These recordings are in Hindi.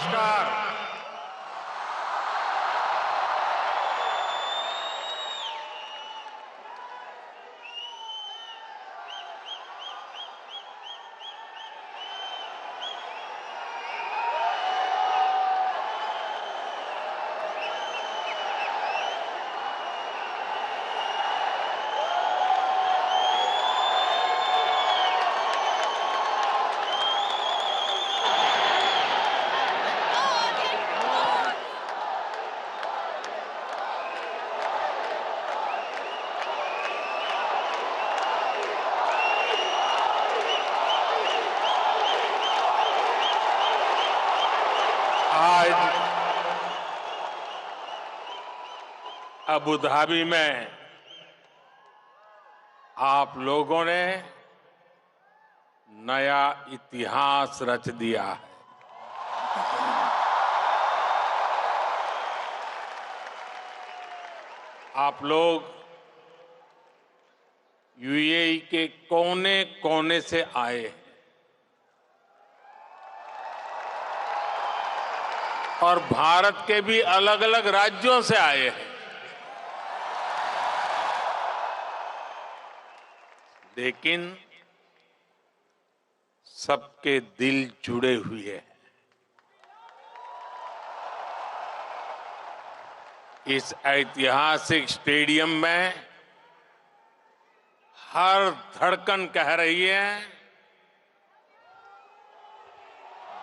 नमस्कार। आज अबू धाबी में आप लोगों ने नया इतिहास रच दिया है। आप लोग यूएई के कोने कोने से आए हैं और भारत के भी अलग अलग राज्यों से आए हैं, लेकिन सबके दिल जुड़े हुए हैं। इस ऐतिहासिक स्टेडियम में हर धड़कन कह रही है,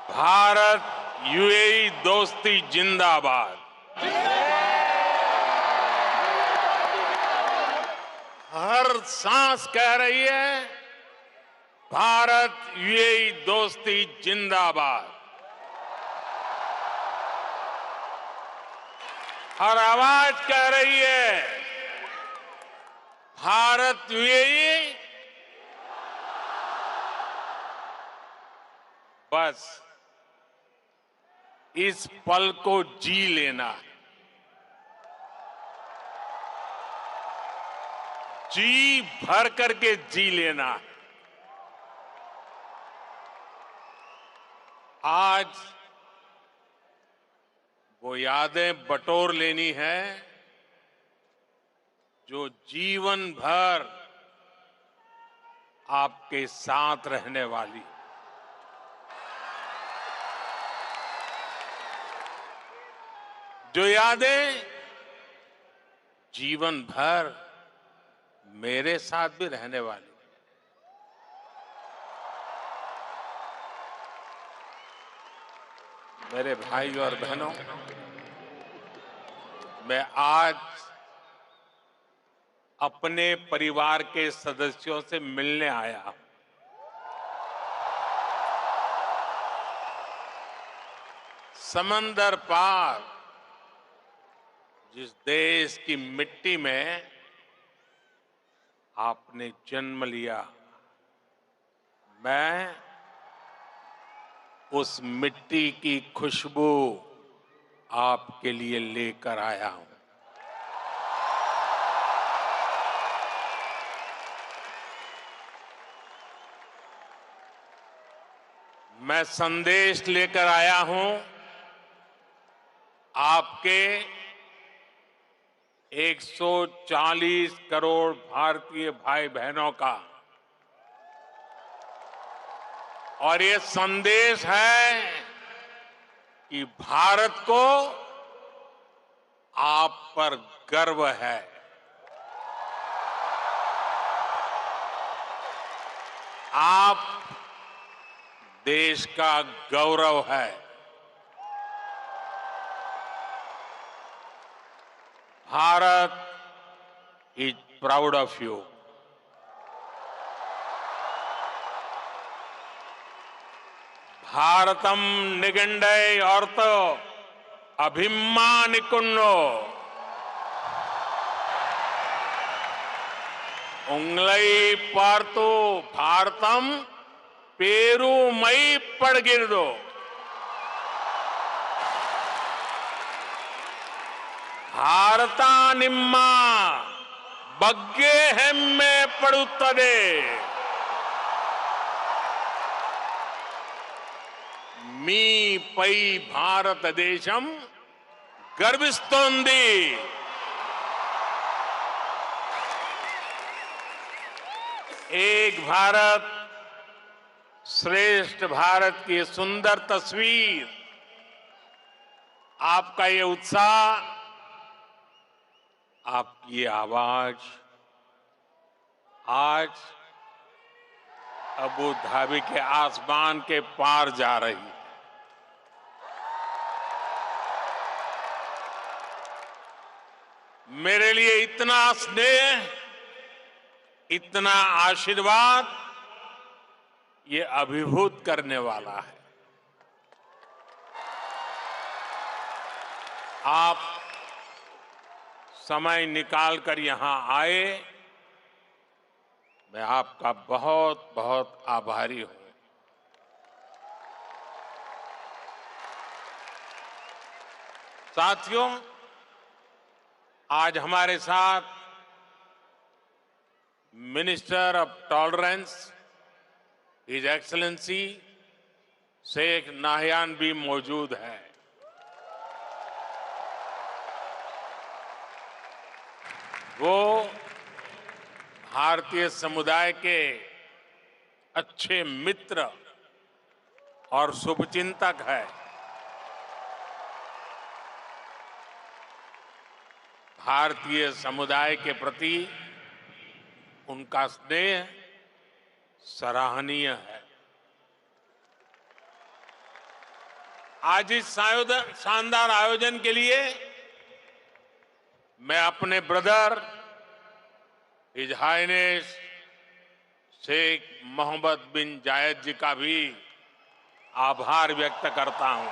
भारत यूएई दोस्ती जिंदाबाद। हर सांस कह रही है, भारत यूएई दोस्ती जिंदाबाद। हर आवाज कह रही है, भारत यूएई बस इस पल को जी लेना है, जी भर करके जी लेना है। आज वो यादें बटोर लेनी है जो जीवन भर आपके साथ रहने वाली। जो यादें जीवन भर मेरे साथ भी रहने वाली। मेरे भाई और बहनों, मैं आज अपने परिवार के सदस्यों से मिलने आया हूं। समंदर पार जिस देश की मिट्टी में आपने जन्म लिया, मैं उस मिट्टी की खुशबू आपके लिए लेकर आया हूं। मैं संदेश लेकर आया हूं आपके 140 करोड़ भारतीय भाई बहनों का, और ये संदेश है कि भारत को आप पर गर्व है। आप देश का गौरव है। Bharat is proud of you. Bharatam निगंडे अर्थ अभिमानिकुन्नो उंगलई पार्तो भारतम पेरुमई पड़गिरदो। भारता निम्मा बग्गे हेम्मे पड़ुत्तदे। मी पै भारत देशम गर्विस्तोंदी। एक भारत श्रेष्ठ भारत की सुंदर तस्वीर, आपका ये उत्साह, आपकी ये आवाज आज अबू धाबी के आसमान के पार जा रही है। मेरे लिए इतना स्नेह, इतना आशीर्वाद, ये अभिभूत करने वाला है। आप समय निकालकर यहां आए, मैं आपका बहुत बहुत आभारी हूं। साथियों, आज हमारे साथ minister of tolerance his excellency Sheikh Nahyan भी मौजूद है। वो भारतीय समुदाय के अच्छे मित्र और शुभचिंतक है। भारतीय समुदाय के प्रति उनका स्नेह सराहनीय है। आज इस शानदार आयोजन के लिए मैं अपने brother his highness Sheikh Mohammed bin Zayed ji का भी आभार व्यक्त करता हूं।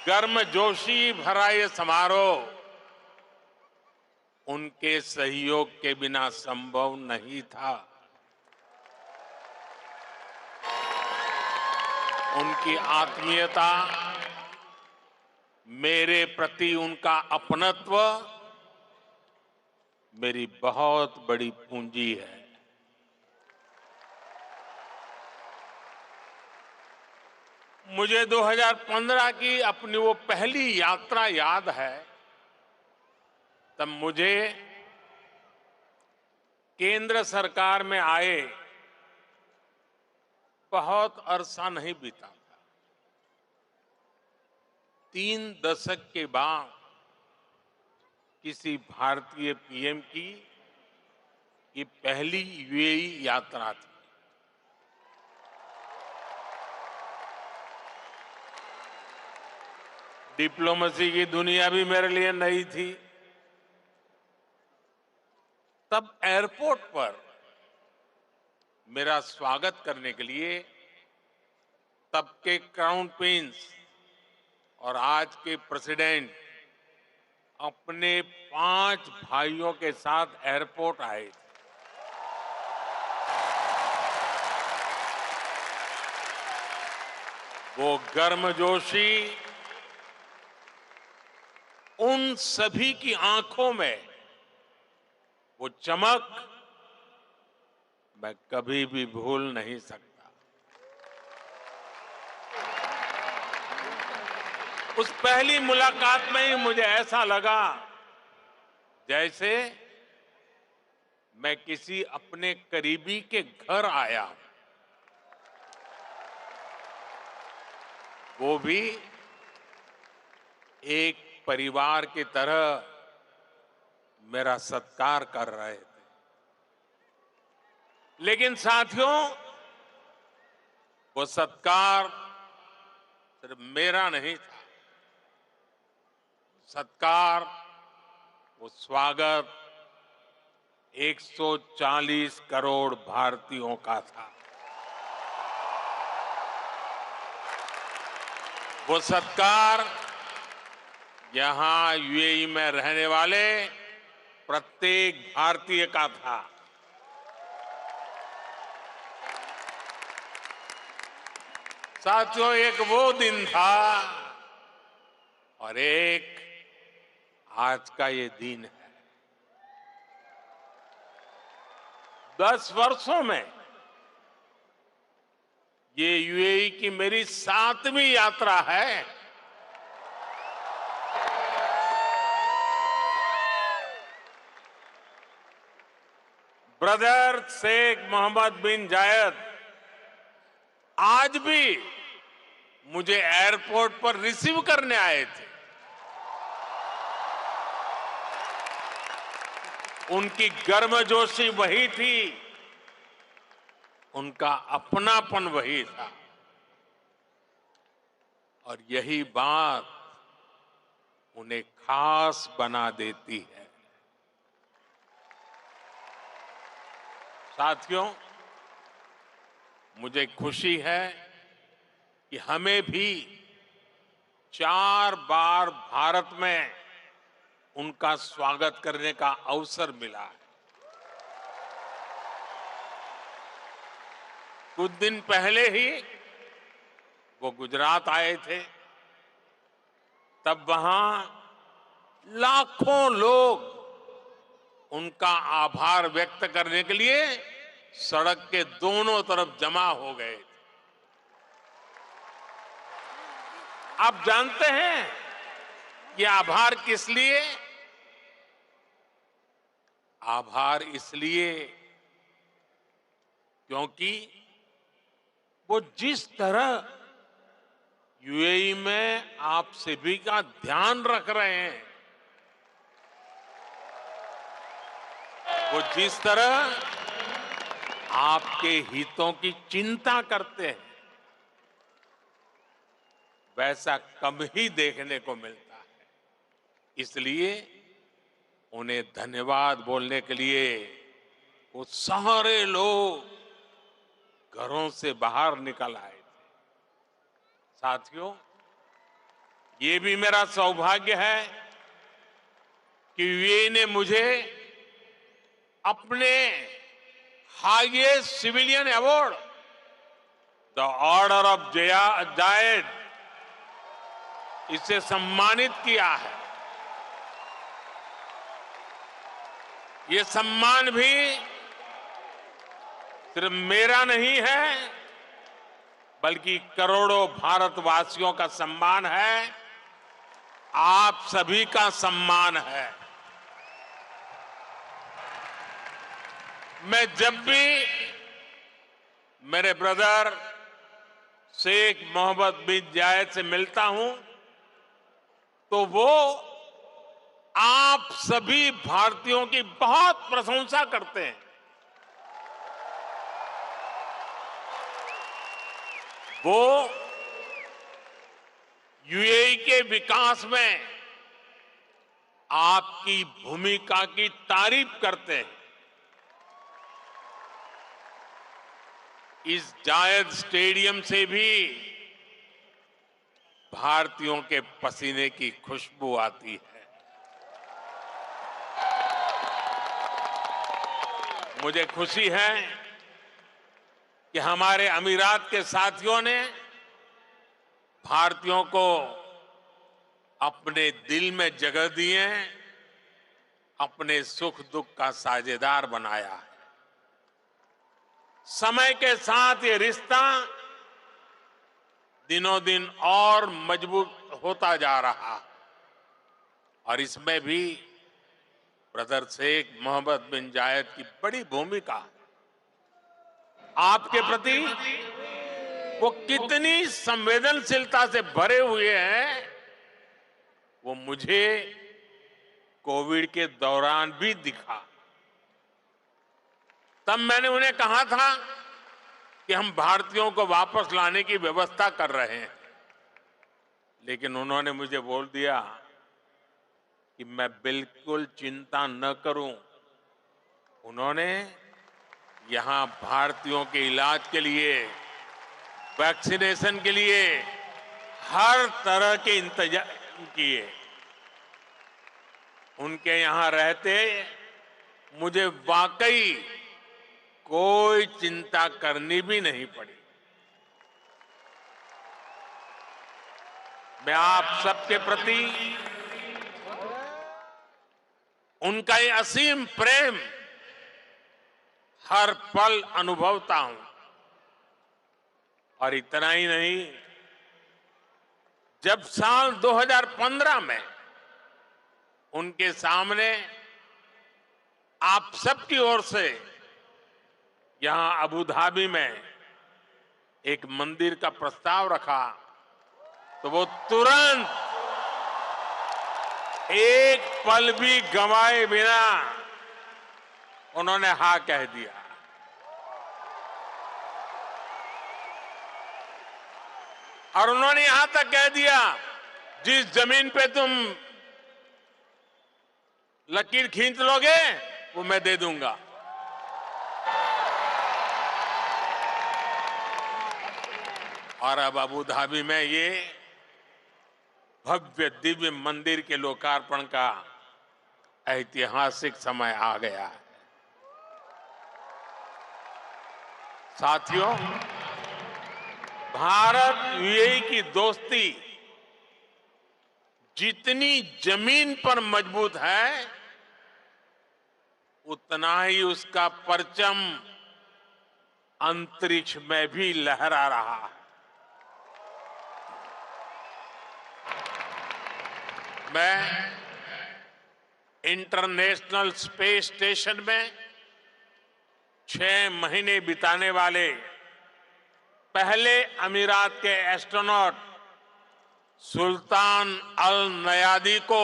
गर्मजोशी भरा ये समारोह उनके सहयोग के बिना संभव नहीं था। उनकी आत्मीयता, मेरे प्रति उनका अपनत्व मेरी बहुत बड़ी पूंजी है। मुझे 2015 की अपनी वो पहली यात्रा याद है। तब मुझे केंद्र सरकार में आए बहुत अरसा नहीं बीता था। 3 दशक के बाद किसी भारतीय पीएम की ये पहली यूएई यात्रा थी। डिप्लोमेसी की दुनिया भी मेरे लिए नई थी। तब एयरपोर्ट पर मेरा स्वागत करने के लिए तब के क्राउन प्रिंस और आज के प्रेसिडेंट अपने 5 भाइयों के साथ एयरपोर्ट आए थे। वो गर्मजोशी, उन सभी की आंखों में वो चमक मैं कभी भी भूल नहीं सकता। उस पहली मुलाकात में ही मुझे ऐसा लगा जैसे मैं किसी अपने करीबी के घर आया, वो भी एक परिवार की तरह मेरा सत्कार कर रहे थे। लेकिन साथियों, वो सत्कार सिर्फ मेरा नहीं था। सत्कार, वो स्वागत 140 करोड़ भारतीयों का था। वो सत्कार यहां यूएई में रहने वाले प्रत्येक भारतीय का था। साथियों, एक वो दिन था और एक आज का ये दिन है। 10 वर्षों में ये यूएई की मेरी 7वीं यात्रा है। ब्रदर शेख मोहम्मद बिन जायद आज भी मुझे एयरपोर्ट पर रिसीव करने आए थे। उनकी गर्मजोशी वही थी, उनका अपनापन वही था, और यही बात उन्हें खास बना देती है। साथियों, मुझे खुशी है कि हमें भी 4 बार भारत में उनका स्वागत करने का अवसर मिला है। कुछ दिन पहले ही वो गुजरात आए थे, तब वहां लाखों लोग उनका आभार व्यक्त करने के लिए सड़क के दोनों तरफ जमा हो गए। आप जानते हैं कि आभार किस लिए? आभार इसलिए क्योंकि वो जिस तरह यूएई में आप सभी का ध्यान रख रहे हैं, वो जिस तरह आपके हितों की चिंता करते हैं, वैसा कम ही देखने को मिलता है। इसलिए उन्हें धन्यवाद बोलने के लिए वो सारे लोग घरों से बाहर निकल आए थे। साथियों, ये भी मेरा सौभाग्य है कि यूएई ने मुझे अपने highest civilian award the order of Zayed इसे सम्मानित किया है। ये सम्मान भी सिर्फ मेरा नहीं है, बल्कि करोड़ों भारतवासियों का सम्मान है, आप सभी का सम्मान है। मैं जब भी मेरे ब्रदर शेख मोहम्मद बिन जायद से मिलता हूं, तो वो आप सभी भारतीयों की बहुत प्रशंसा करते हैं। वो यूएई के विकास में आपकी भूमिका की तारीफ करते हैं। इस जायद स्टेडियम से भी भारतीयों के पसीने की खुशबू आती है। मुझे खुशी है कि हमारे अमीरात के साथियों ने भारतीयों को अपने दिल में जगह दी है, अपने सुख दुख का साझेदार बनाया है। समय के साथ ये रिश्ता दिनों दिन और मजबूत होता जा रहा, और इसमें भी ब्रदर शेख मोहम्मद बिन जायद की बड़ी भूमिका है। आपके प्रति वो कितनी संवेदनशीलता से भरे हुए हैं, वो मुझे कोविड के दौरान भी दिखा। तब मैंने उन्हें कहा था कि हम भारतीयों को वापस लाने की व्यवस्था कर रहे हैं, लेकिन उन्होंने मुझे बोल दिया कि मैं बिल्कुल चिंता न करूं। उन्होंने यहां भारतीयों के इलाज के लिए, वैक्सीनेशन के लिए हर तरह के इंतजाम किए। उनके यहां रहते मुझे वाकई कोई चिंता करनी भी नहीं पड़ी। मैं आप सबके प्रति उनका ये असीम प्रेम हर पल अनुभवता हूं। और इतना ही नहीं, जब साल 2015 में उनके सामने आप सबकी ओर से यहां अबू धाबी में एक मंदिर का प्रस्ताव रखा, तो वो तुरंत एक पल भी गंवाए बिना उन्होंने हाँ कह दिया। और उन्होंने यहां तक कह दिया, जिस जमीन पे तुम लकीर खींच लोगे वो मैं दे दूंगा। और अब अबू धाबी में ये भव्य दिव्य मंदिर के लोकार्पण का ऐतिहासिक समय आ गया है। साथियों, भारत यूएई की दोस्ती जितनी जमीन पर मजबूत है, उतना ही उसका परचम अंतरिक्ष में भी लहरा रहा है। मैं इंटरनेशनल स्पेस स्टेशन में 6 महीने बिताने वाले पहले अमीरात के एस्ट्रोनॉट सुल्तान अल नयादी को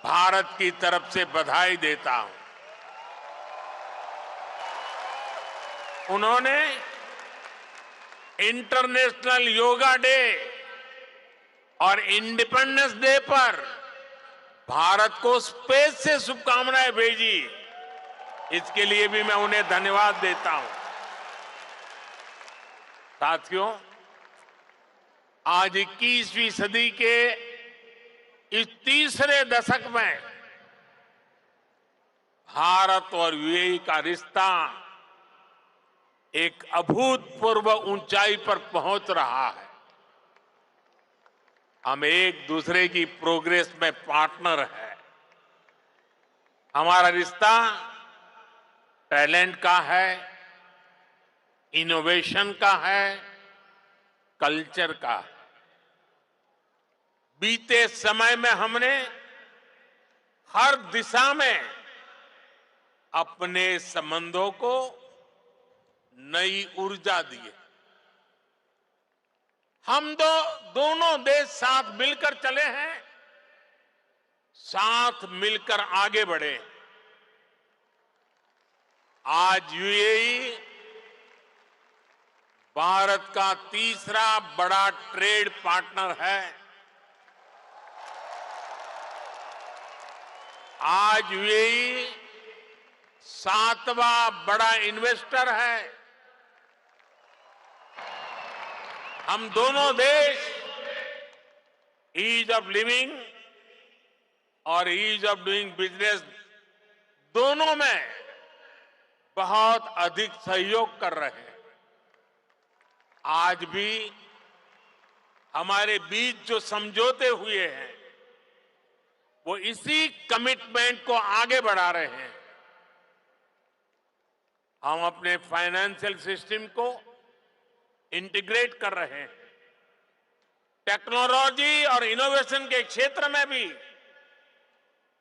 भारत की तरफ से बधाई देता हूं। उन्होंने इंटरनेशनल योगा डे और इंडिपेंडेंस डे पर भारत को स्पेस से शुभकामनाएं भेजी। इसके लिए भी मैं उन्हें धन्यवाद देता हूं। साथियों, आज 21वीं सदी के इस तीसरे दशक में भारत और यूएई का रिश्ता एक अभूतपूर्व ऊंचाई पर पहुंच रहा है। हम एक दूसरे की प्रोग्रेस में पार्टनर हैं। हमारा रिश्ता टैलेंट का है, इनोवेशन का है, कल्चर का है। बीते समय में हमने हर दिशा में अपने संबंधों को नई ऊर्जा दी है। हम दोनों देश साथ मिलकर चले हैं, साथ मिलकर आगे बढ़े। आज यूएई भारत का तीसरा बड़ा ट्रेड पार्टनर है। आज यूएई 7वां बड़ा इन्वेस्टर है। हम दोनों देश ईज ऑफ लिविंग और ईज ऑफ डूइंग बिजनेस दोनों में बहुत अधिक सहयोग कर रहे हैं। आज भी हमारे बीच जो समझौते हुए हैं, वो इसी कमिटमेंट को आगे बढ़ा रहे हैं। हम अपने फाइनेंशियल सिस्टम को इंटीग्रेट कर रहे हैं। टेक्नोलॉजी और इनोवेशन के क्षेत्र में भी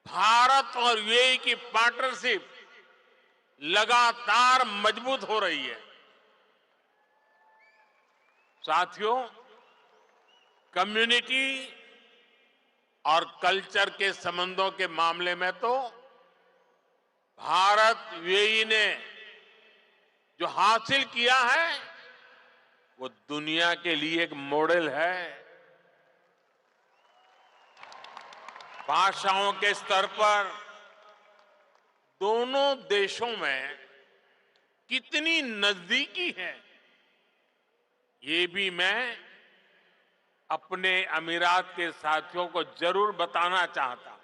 भारत और यूएई की पार्टनरशिप लगातार मजबूत हो रही है। साथियों, कम्युनिटी और कल्चर के संबंधों के मामले में तो भारत यूएई ने जो हासिल किया है, वो दुनिया के लिए एक मॉडल है। भाषाओं के स्तर पर दोनों देशों में कितनी नजदीकी है, ये भी मैं अपने अमीरात के साथियों को जरूर बताना चाहता हूं।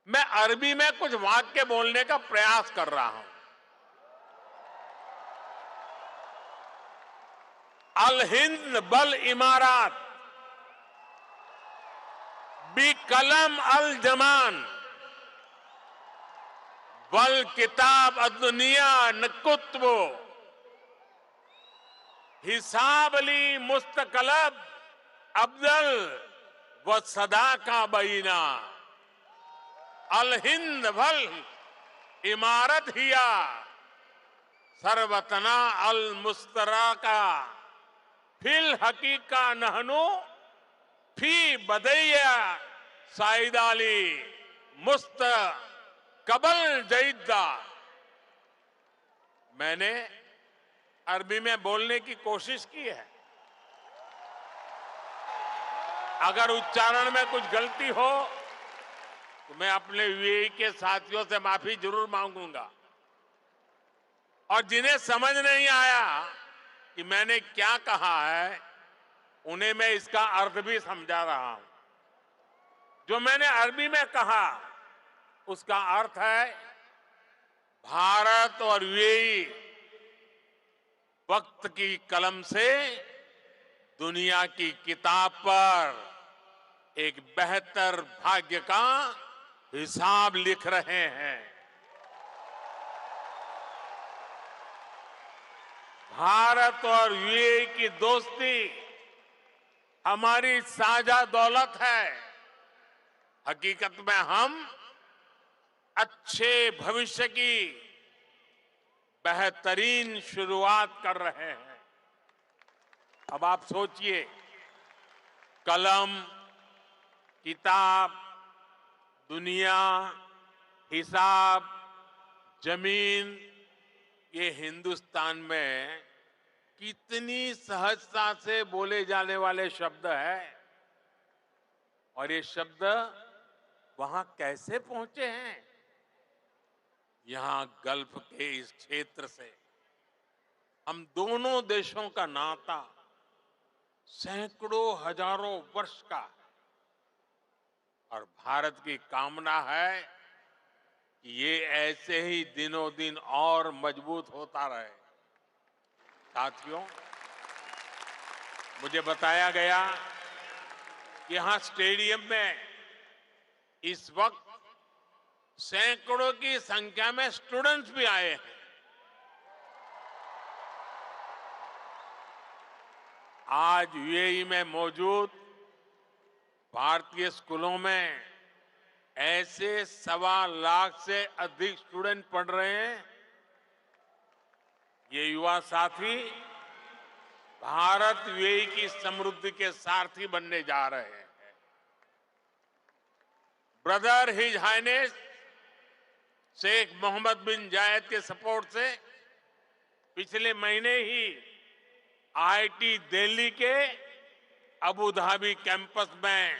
मैं अरबी में कुछ वाक्य बोलने का प्रयास कर रहा हूं। अल हिंद बल इमारात बी कलम अल जमान बल किताब अदुनिया नकुत्बो हिसाब ली मुस्तकलब अब्दल व सदा का बीना अल हिंद वल इमारत हिया सरवतना अल मुस्तरा का फिल हकीका नहनु फी बदैया साइदाली मुस्त कबल जईदा। मैंने अरबी में बोलने की कोशिश की है, अगर उच्चारण में कुछ गलती हो तो मैं अपने यूएई के साथियों से माफी जरूर मांगूंगा, और जिन्हें समझ नहीं आया कि मैंने क्या कहा है उन्हें मैं इसका अर्थ भी समझा रहा हूं। जो मैंने अरबी में कहा उसका अर्थ है भारत और यूएई वक्त की कलम से दुनिया की किताब पर एक बेहतर भाग्य का हिसाब लिख रहे हैं। भारत और यूएई की दोस्ती हमारी साझा दौलत है। हकीकत में हम अच्छे भविष्य की बेहतरीन शुरुआत कर रहे हैं। अब आप सोचिए, कलम, किताब, दुनिया, हिसाब, जमीन, ये हिंदुस्तान में कितनी सहजता से बोले जाने वाले शब्द हैं, और ये शब्द वहां कैसे पहुंचे हैं? यहां गल्फ के इस क्षेत्र से हम दोनों देशों का नाता सैकड़ों हजारों वर्ष का है, और भारत की कामना है कि ये ऐसे ही दिनों दिन और मजबूत होता रहे। साथियों, मुझे बताया गया कि यहां स्टेडियम में इस वक्त सैकड़ों की संख्या में स्टूडेंट्स भी आए हैं। आज यूएई में मौजूद भारतीय स्कूलों में ऐसे 1.25 लाख से अधिक स्टूडेंट पढ़ रहे हैं। ये युवा साथी भारत यूएई की समृद्धि के सारथी बनने जा रहे हैं। Brother his highness Sheikh Mohammed bin Zayed के सपोर्ट से पिछले महीने ही आईआईटी दिल्ली के अबू धाबी कैंपस में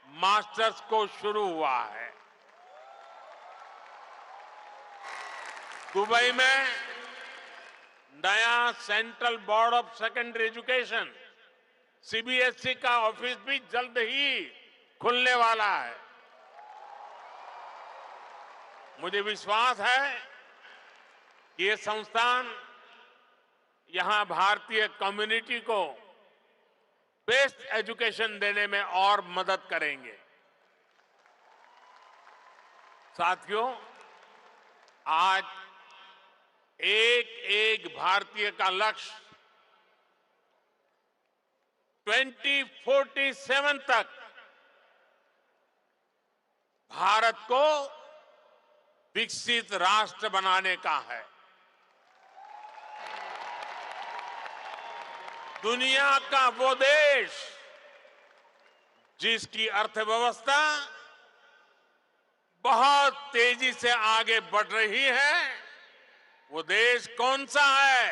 मास्टर्स कोर्स शुरू हुआ है। दुबई में नया central board of secondary education CBSE का ऑफिस भी जल्द ही खुलने वाला है। मुझे विश्वास है कि ये संस्थान यहां भारतीय कम्युनिटी को बेस्ट एजुकेशन देने में और मदद करेंगे। साथियों, आज एक एक भारतीय का लक्ष्य 2047 तक भारत को विकसित राष्ट्र बनाने का है। दुनिया का वो देश जिसकी अर्थव्यवस्था बहुत तेजी से आगे बढ़ रही है, वो देश कौन सा है?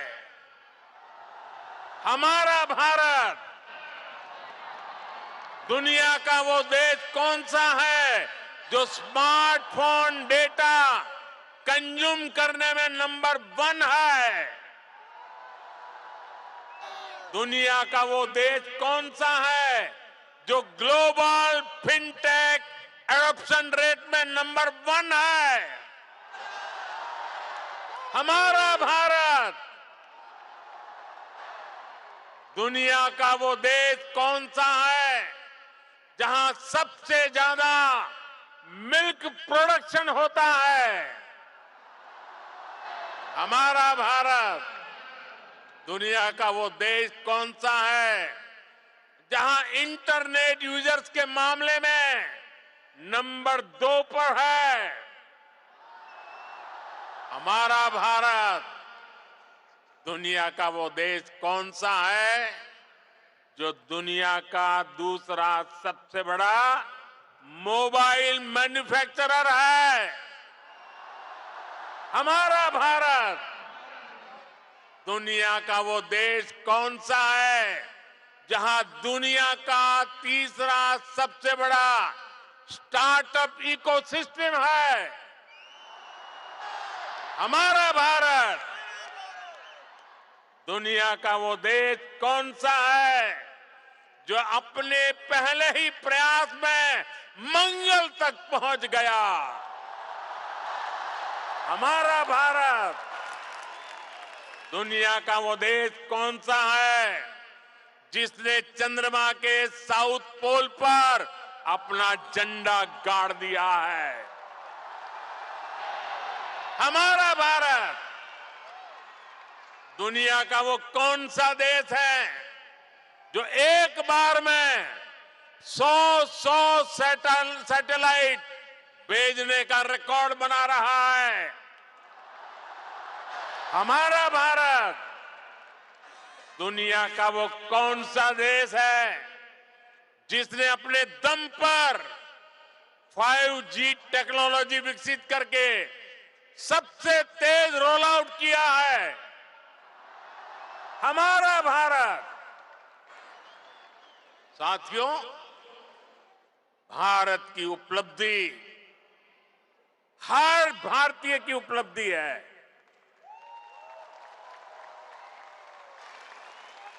हमारा भारत। दुनिया का वो देश कौन सा है जो स्मार्टफोन डेटा कंज्यूम करने में नंबर 1 है? दुनिया का वो देश कौन सा है जो ग्लोबल फिनटेक एडॉप्शन रेट में नंबर 1 है? हमारा भारत। दुनिया का वो देश कौन सा है जहां सबसे ज्यादा मिल्क प्रोडक्शन होता है? हमारा भारत। दुनिया का वो देश कौन सा है जहां इंटरनेट यूजर्स के मामले में नंबर 2 पर है? हमारा भारत। दुनिया का वो देश कौन सा है जो दुनिया का दूसरा सबसे बड़ा मोबाइल मैन्युफैक्चरर है? हमारा भारत। दुनिया का वो देश कौन सा है जहां दुनिया का तीसरा सबसे बड़ा स्टार्टअप इकोसिस्टम है? हमारा भारत। दुनिया का वो देश कौन सा है जो अपने पहले ही प्रयास में मंगल तक पहुंच गया? हमारा भारत। दुनिया का वो देश कौन सा है जिसने चंद्रमा के साउथ पोल पर अपना झंडा गाड़ दिया है? हमारा भारत। दुनिया का वो कौन सा देश है जो एक बार में 100 सैटेलाइट भेजने का रिकॉर्ड बना रहा है? हमारा भारत। दुनिया का वो कौन सा देश है जिसने अपने दम पर 5G टेक्नोलॉजी विकसित करके सबसे तेज रोल आउट किया है? हमारा भारत। साथियों, भारत की उपलब्धि हर भारतीय की उपलब्धि है।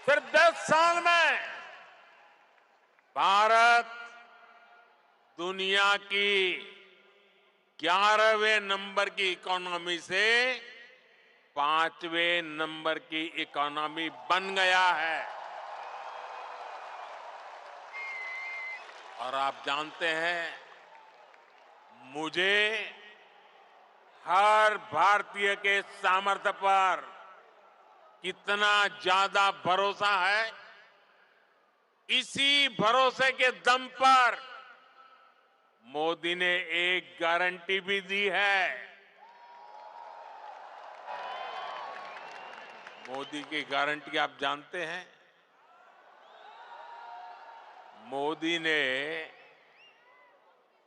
सिर्फ 10 साल में भारत दुनिया की 11वें नंबर की इकोनॉमी से 5वें नंबर की इकोनॉमी बन गया है। और आप जानते हैं, मुझे हर भारतीय के सामर्थ्य पर कितना ज्यादा भरोसा है, इसी भरोसे के दम पर मोदी ने एक गारंटी भी दी है। मोदी की गारंटी आप जानते हैं? मोदी ने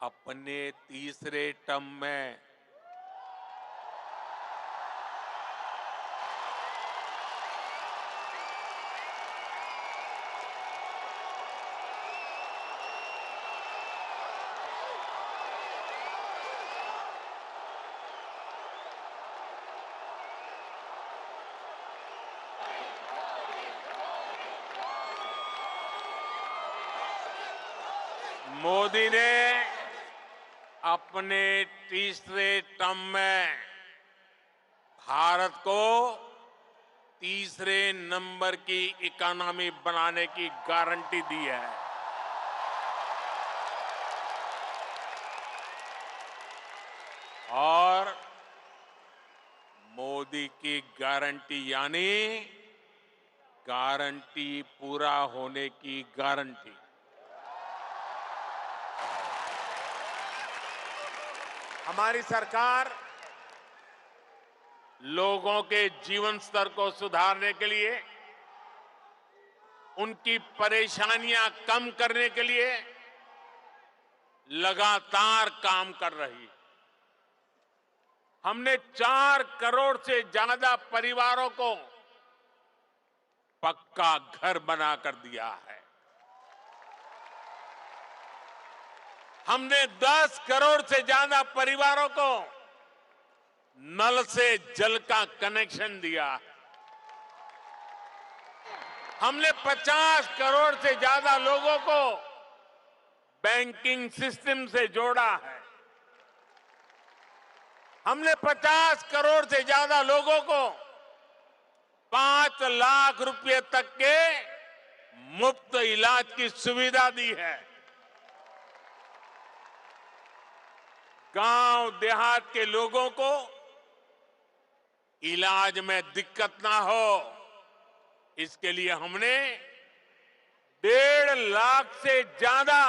अपने तीसरे टर्म में मोदी ने अपने तीसरे टर्म में भारत को तीसरे नंबर की इकोनॉमी बनाने की गारंटी दी है। और मोदी की गारंटी यानी गारंटी पूरा होने की गारंटी। हमारी सरकार लोगों के जीवन स्तर को सुधारने के लिए, उनकी परेशानियां कम करने के लिए लगातार काम कर रही है। हमने 4 करोड़ से ज्यादा परिवारों को पक्का घर बनाकर दिया है। हमने 10 करोड़ से ज्यादा परिवारों को नल से जल का कनेक्शन दिया है। हमने 50 करोड़ से ज्यादा लोगों को बैंकिंग सिस्टम से जोड़ा है। हमने 50 करोड़ से ज्यादा लोगों को 5 लाख रुपए तक के मुफ्त इलाज की सुविधा दी है। गांव देहात के लोगों को इलाज में दिक्कत ना हो, इसके लिए हमने 1.5 लाख से ज्यादा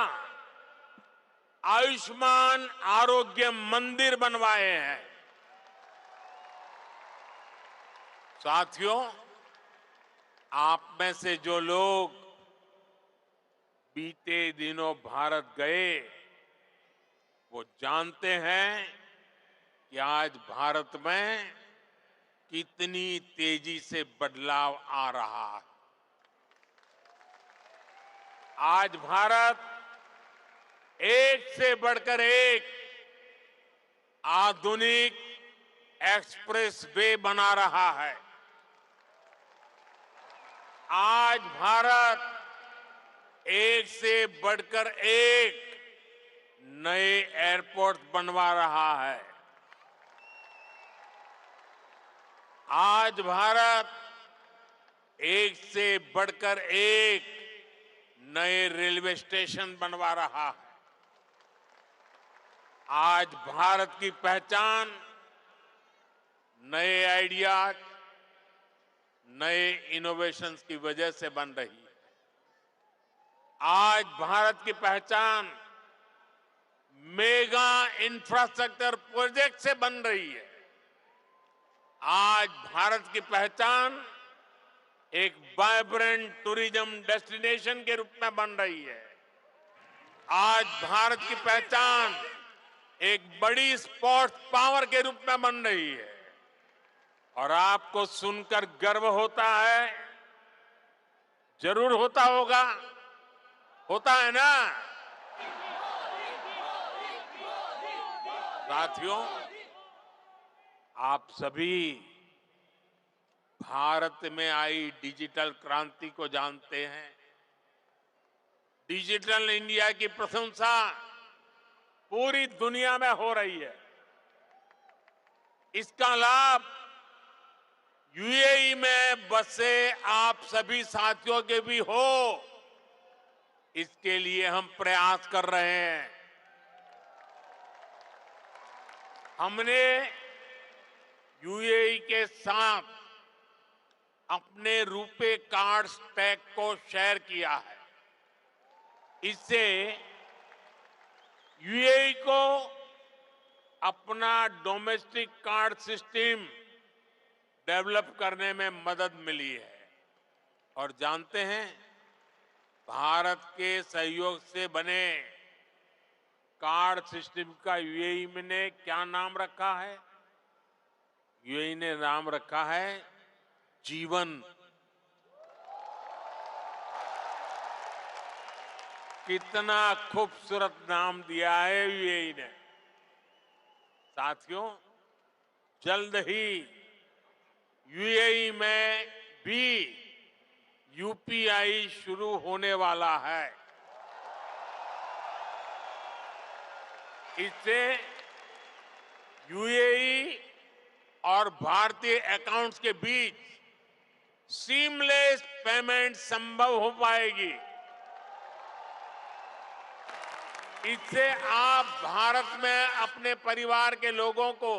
आयुष्मान आरोग्य मंदिर बनवाए हैं। साथियों, आप में से जो लोग बीते दिनों भारत गए, वो जानते हैं कि आज भारत में कितनी तेजी से बदलाव आ रहा है। आज भारत एक से बढ़कर एक आधुनिक एक्सप्रेस वे बना रहा है। आज भारत एक से बढ़कर एक नए एयरपोर्ट बनवा रहा है। आज भारत एक से बढ़कर एक नए रेलवे स्टेशन बनवा रहा है। आज भारत की पहचान नए आइडियाज, नए इनोवेशंस की वजह से बन रही है। आज भारत की पहचान मेगा इंफ्रास्ट्रक्चर प्रोजेक्ट से बन रही है। आज भारत की पहचान एक वाइब्रेंट टूरिज्म डेस्टिनेशन के रूप में बन रही है। आज भारत की पहचान एक बड़ी स्पोर्ट्स पावर के रूप में बन रही है। और आपको सुनकर गर्व होता है, जरूर होता होगा, होता है ना साथियों? आप सभी भारत में आई डिजिटल क्रांति को जानते हैं। डिजिटल इंडिया की प्रशंसा पूरी दुनिया में हो रही है। इसका लाभ यूएई में बसे आप सभी साथियों के भी हो, इसके लिए हम प्रयास कर रहे हैं। हमने यूएई के साथ अपने रुपे कार्ड स्टैक को शेयर किया है। इससे यूएई को अपना डोमेस्टिक कार्ड सिस्टम डेवलप करने में मदद मिली है। और जानते हैं, भारत के सहयोग से बने कार्ड सिस्टम का यूएई ने क्या नाम रखा है? यूएई ने नाम रखा है जीवन। कितना खूबसूरत नाम दिया है यूएई ने। साथियों, जल्द ही यूएई में भी यूपीआई शुरू होने वाला है। इससे यूएई और भारतीय अकाउंट्स के बीच सीमलेस पेमेंट संभव हो पाएगी। इससे आप भारत में अपने परिवार के लोगों को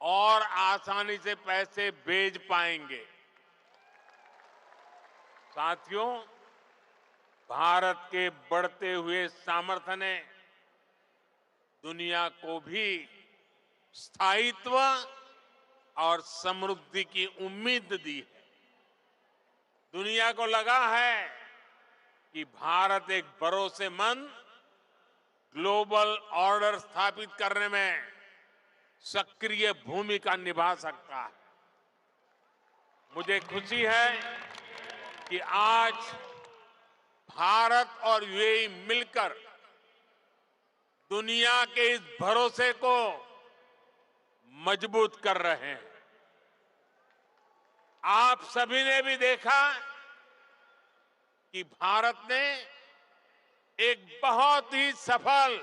और आसानी से पैसे भेज पाएंगे। साथियों, भारत के बढ़ते हुए सामर्थ्य ने दुनिया को भी स्थायित्व और समृद्धि की उम्मीद दी है। दुनिया को लगा है कि भारत एक भरोसेमंद ग्लोबल ऑर्डर स्थापित करने में सक्रिय भूमिका निभा सकता है। मुझे खुशी है कि आज भारत और यूएई मिलकर दुनिया के इस भरोसे को मजबूत कर रहे हैं। आप सभी ने भी देखा कि भारत ने एक बहुत ही सफल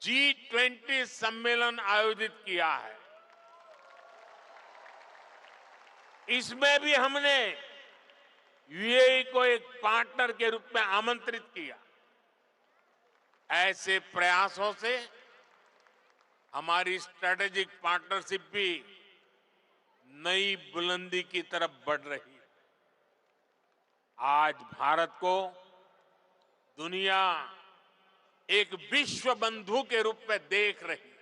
G20 सम्मेलन आयोजित किया है। इसमें भी हमने यूएई को एक पार्टनर के रूप में आमंत्रित किया। ऐसे प्रयासों से हमारी स्ट्रेटेजिक पार्टनरशिप भी नई बुलंदी की तरफ बढ़ रही है। आज भारत को दुनिया एक विश्व बंधु के रूप में देख रही है।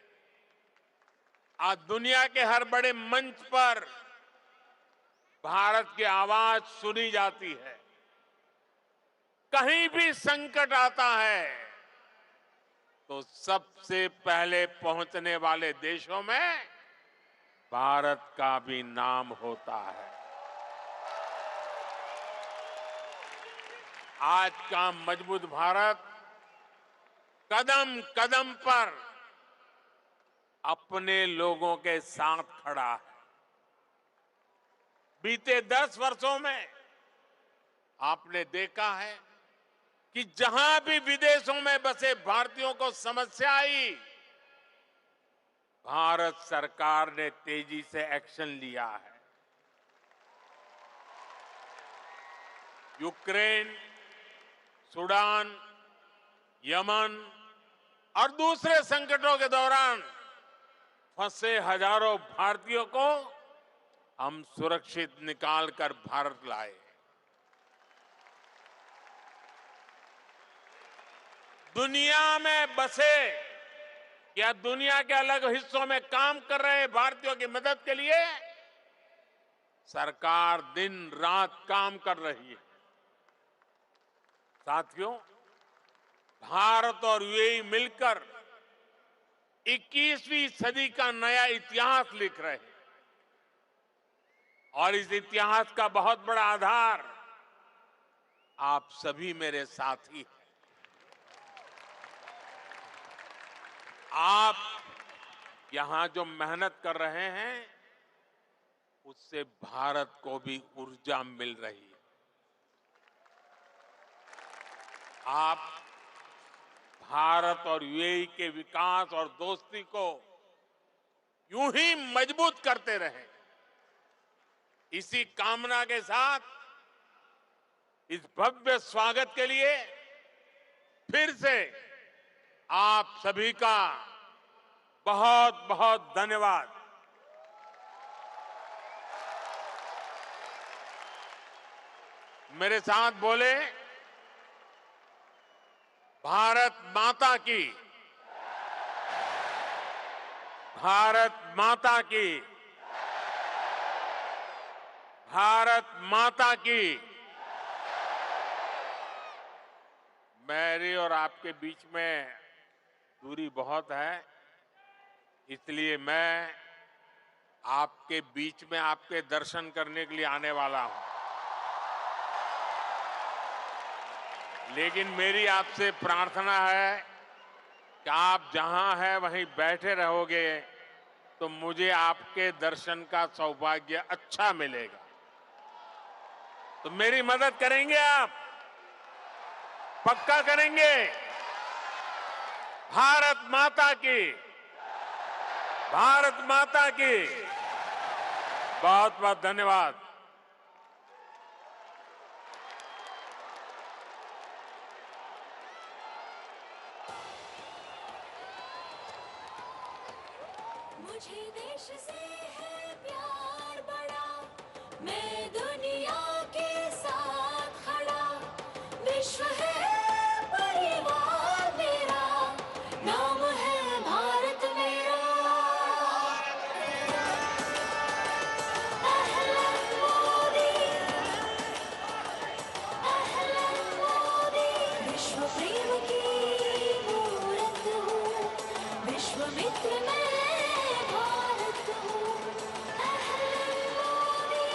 आज दुनिया के हर बड़े मंच पर भारत की आवाज सुनी जाती है। कहीं भी संकट आता है तो सबसे पहले पहुंचने वाले देशों में भारत का भी नाम होता है। आज का मजबूत भारत कदम कदम पर अपने लोगों के साथ खड़ा है। बीते 10 वर्षों में आपने देखा है कि जहां भी विदेशों में बसे भारतीयों को समस्या आई, भारत सरकार ने तेजी से एक्शन लिया है। यूक्रेन, सूडान, यमन और दूसरे संकटों के दौरान फंसे हजारों भारतीयों को हम सुरक्षित निकालकर भारत लाए। दुनिया में बसे या दुनिया के अलग हिस्सों में काम कर रहे भारतीयों की मदद के लिए सरकार दिन रात काम कर रही है। साथियों, भारत और यूएई मिलकर 21वीं सदी का नया इतिहास लिख रहे हैं और इस इतिहास का बहुत बड़ा आधार आप सभी मेरे साथी हैं। आप यहां जो मेहनत कर रहे हैं उससे भारत को भी ऊर्जा मिल रही है। आप भारत और यूएई के विकास और दोस्ती को यूं ही मजबूत करते रहें। इसी कामना के साथ इस भव्य स्वागत के लिए फिर से आप सभी का बहुत बहुत धन्यवाद। मेरे साथ बोले, भारत माता की, भारत माता की, भारत माता की। मेरी और आपके बीच में दूरी बहुत है, इसलिए मैं आपके बीच में आपके दर्शन करने के लिए आने वाला हूं। लेकिन मेरी आपसे प्रार्थना है कि आप जहां हैं वहीं बैठे रहोगे तो मुझे आपके दर्शन का सौभाग्य अच्छा मिलेगा। तो मेरी मदद करेंगे आप? पक्का करेंगे? भारत माता की, भारत माता की। बहुत बहुत धन्यवाद। मुझे देश से है प्यार बड़ा, मैं दुनिया के साथ खड़ा। विश्व है परिवार मेरा, नाम है भारत मेरा। अहलन मोदी, अहलन मोदी। विश्व प्रेम की मूरत हूँ, विश्व मित्र मैं भारत हूँ। अहलन मोदी,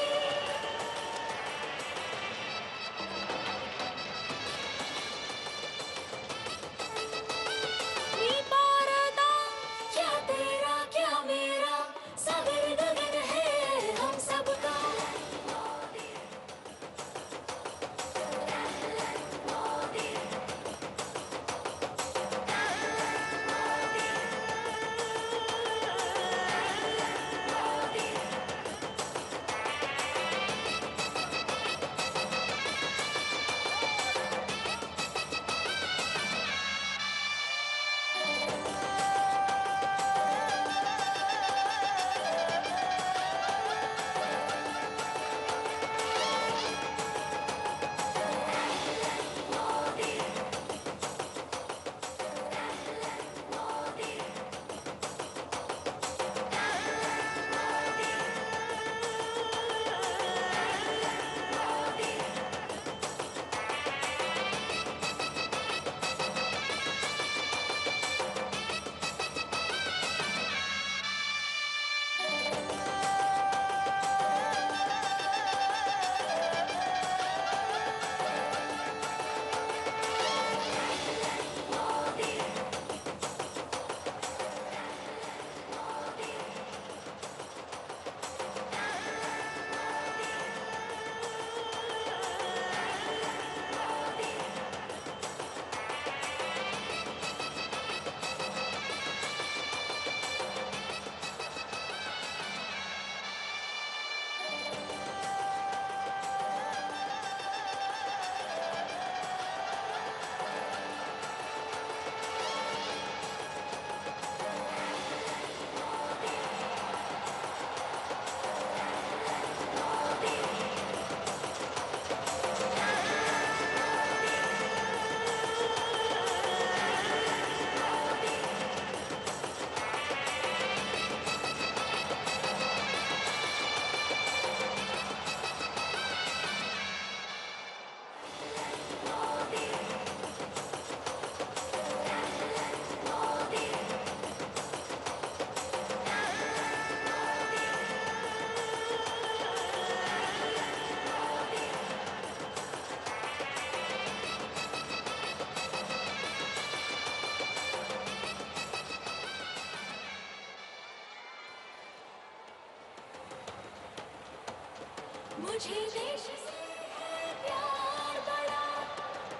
मुझे देश से है प्यार बड़ा,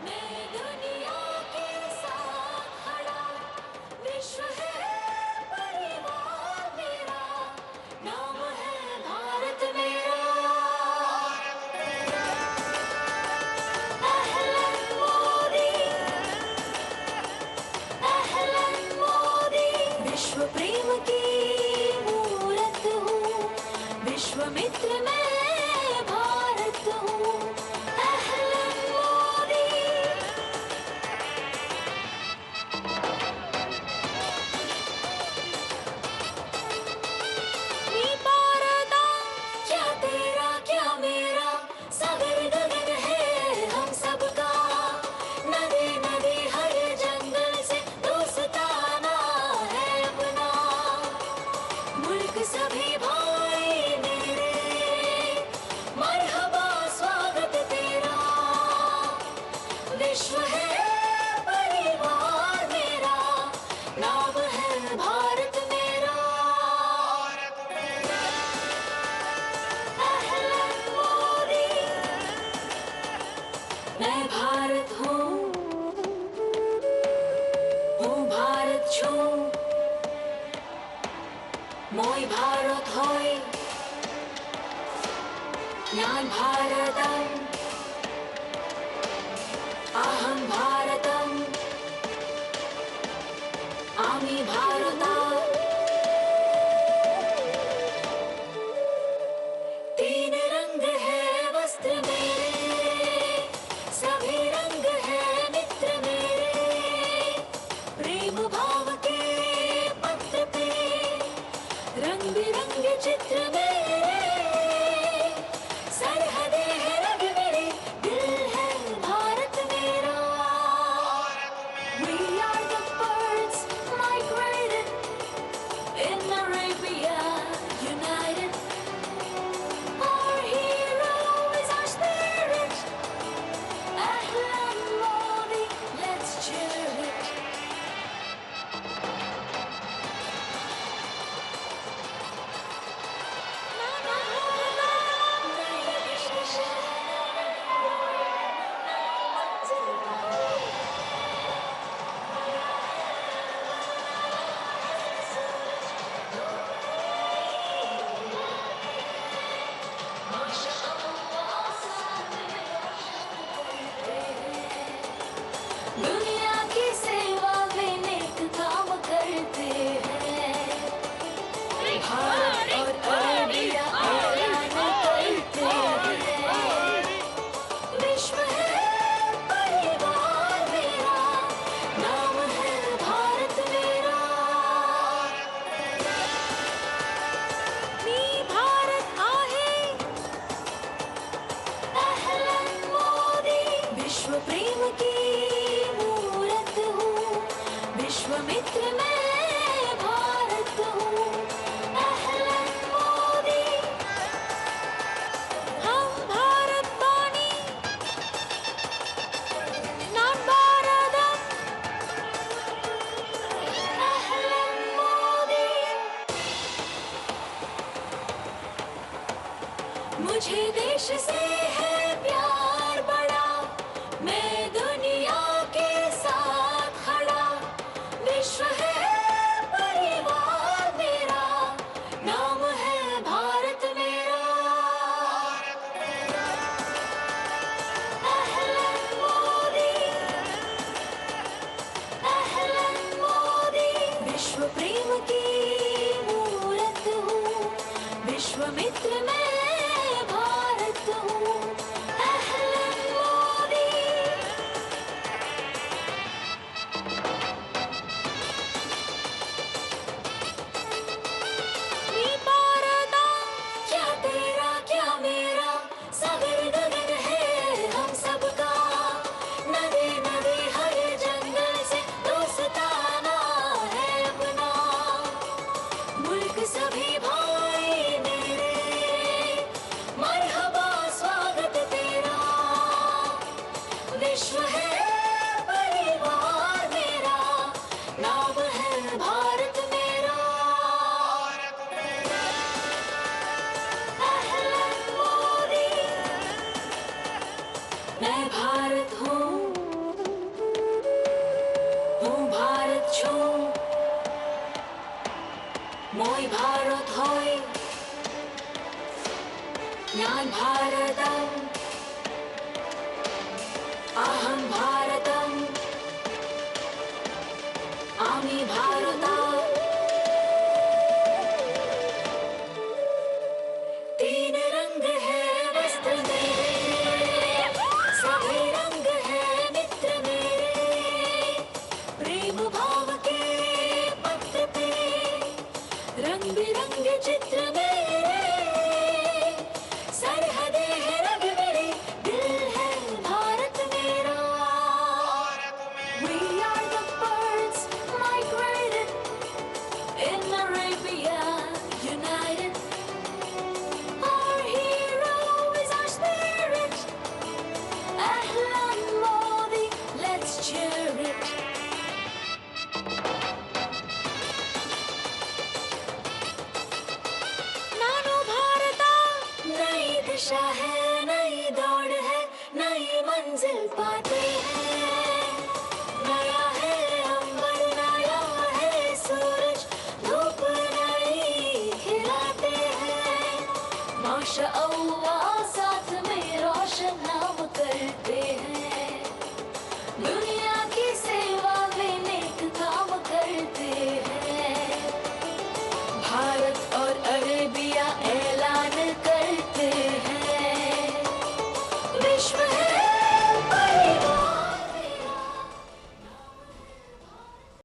मैं दुनिया के साथ खड़ा, विश्व है परिवार मेरा, नाम है भारत मेरा। अहलन मोदी, अहलन मोदी, विश्व प्रेम की मूरत हूँ, विश्वामित्र मैं भारत हूँ। अहलन मोदी, नी पारदा, क्या तेरा क्या मेरा, सागर गगन है हम सबका, नदी नदी हर जंगल से दोस्ताना है अपना, मुल्क सभी भाई मेरे, मरहबा स्वागत तेरा, विश्व है परिवार मेरा, नाम है भारत मेरा। अहलन मोदी, मैं भारत हूँ भारत छू, मोय भारत होय, ज्ञान भारतम, अहम भारतम, आमी भारता, तीन रंग है वस्त्र मेरे, सभी रंग है मित्र मेरे, प्रेम भाव के पत्र पे रंग बिरंगे चित्र मेरे, सरहदें हैं रंग मेरे, दिल है भारत मेरा। We are the birds migrated in Arabia united. Our hero is our spirit. Ahlan Modi, let's cheer it. दुनिया की सेवा में नेक काम करते हैं, भारत और अरबिया ऐलान करते हैं, विश्व है परिवार मेरा, नाम है भारत मेरा। नी भारत आहे, अहलन मोदी, विश्व प्रेम की मूरत हूँ, विश्वामित्र मैं भारत हूँ। अहलन मोदी, हम भारत वाणी, नाम भारतम, अहलन मोदी, मुझे देश से है प्यार बड़ा, मैं दुनिया के साथ खड़ा, विश्व है परिवार मेरा, नाम है भारत मेरा। अहलन मोदी, अहलन मोदी, विश्व प्रेम की मूरत हूँ, विश्वामित्र मैं भारत हूँ। अहलन मोदी, नी पारदा, क्या तेरा क्या मेरा, सागर गगन है हम सबका, नदी नदी हर जंगल से दोस्ताना है अपना, मुल्क सभी भाई मेरे, मरहबा स्वागत तेरा, विश्व है परिवार मेरा, नाम है भारत मेरा। अहलन Modi, Moi Bharat hoy, Nyan Bharatam, Aham Bharatam, Ami Bharata. तीन रंग है वस्त्र मेरे, सभी रंग है मित्र मेरे, प्रेम भाव के पत्र पे रंग बिरंगे चित्र मेरे, सरहदें हैं रंग मेरे, दिल है भारत मेरा। We are the birds migrated in Arabia united. Our hero is our spirit. Ahlan Modi, let's cheer it. नानो भारता, नई दिशा है, नई दौड़ है, नई मंजिल पाते हैं। नया है अंबर, नया है सूरज, धूप नई खिलाते हैं। माशा अल्लाह, साथ में रोशन नाम